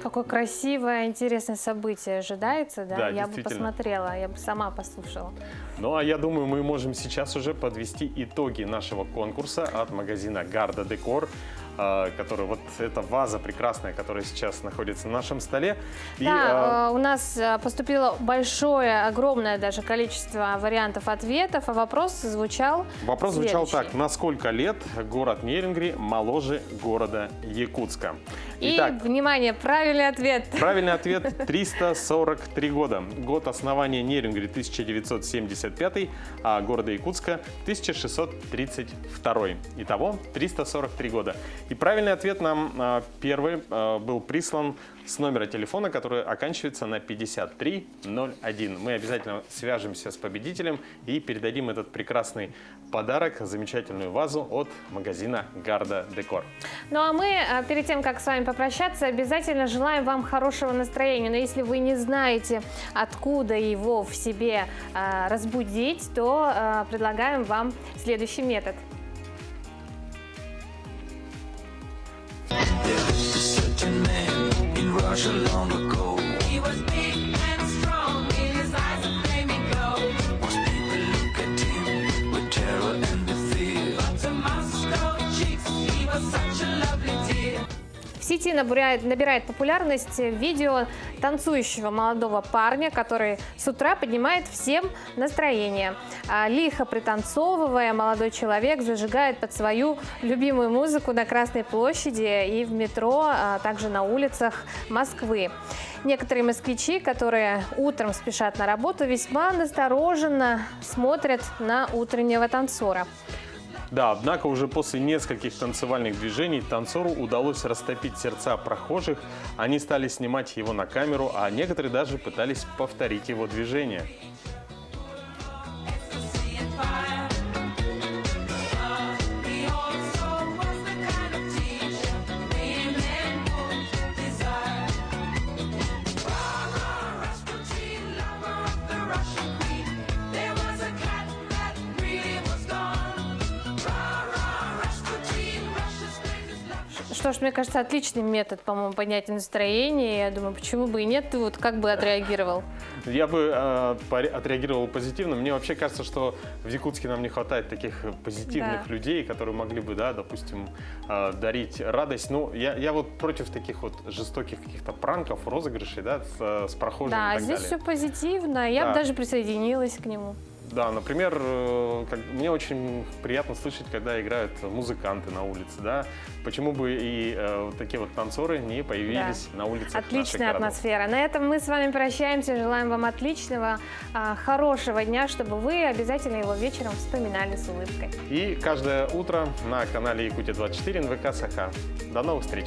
Какое красивое, интересное событие ожидается, да? Да, я бы посмотрела, я бы сама послушала. Ну а я думаю, мы можем сейчас уже подвести итоги нашего конкурса от магазина Гарда Декор, который вот эта ваза прекрасная, которая сейчас находится на нашем столе. Да, у нас поступило большое, огромное даже количество вариантов ответов, а вопрос звучал звучал так: на сколько лет город Нерюнгри моложе города Якутска? Итак, и, внимание, правильный ответ. Правильный ответ – 343 года. Год основания Нерюнгри – 1975, а города Якутска – 1632. Итого 343 года. И правильный ответ нам первый был прислан с номера телефона, который оканчивается на 5301. Мы обязательно свяжемся с победителем и передадим этот прекрасный подарок, замечательную вазу от магазина Гарда Декор. Ну а мы, перед тем, как с вами попрощаться, обязательно желаем вам хорошего настроения. Но если вы не знаете, откуда его в себе разбудить, то предлагаем вам следующий метод. Russia long ago. He was big and strong, in his eyes a flaming glow. Most people look at him with terror and the fear. But to Moscow chicks, he was such a lovely dear. В сети набирает популярность видео танцующего молодого парня, который с утра поднимает всем настроение. Лихо пританцовывая, молодой человек зажигает под свою любимую музыку на Красной площади и в метро, а также на улицах Москвы. Некоторые москвичи, которые утром спешат на работу, весьма настороженно смотрят на утреннего танцора. Да, однако уже после нескольких танцевальных движений танцору удалось растопить сердца прохожих. Они стали снимать его на камеру, а некоторые даже пытались повторить его движение. Что ж, мне кажется, отличный метод, по-моему, поднятия настроения. Я думаю, почему бы и нет, ты вот как бы отреагировал? Я бы отреагировал позитивно. Мне вообще кажется, что в Якутске нам не хватает таких позитивных людей, которые могли бы, да, допустим, дарить радость. Ну, я вот против таких вот жестоких каких-то пранков, розыгрышей, да, с прохожими и Да, так здесь далее. все позитивно. Я бы даже присоединилась к нему. Да, например, мне очень приятно слышать, когда играют музыканты на улице, да. Почему бы и такие вот танцоры не появились на улицах наших Отличная городов. атмосфера. На этом мы с вами прощаемся. Желаем вам отличного, хорошего дня, чтобы вы обязательно его вечером вспоминали с улыбкой. И каждое утро на канале Якутия 24 НВК Саха. До новых встреч!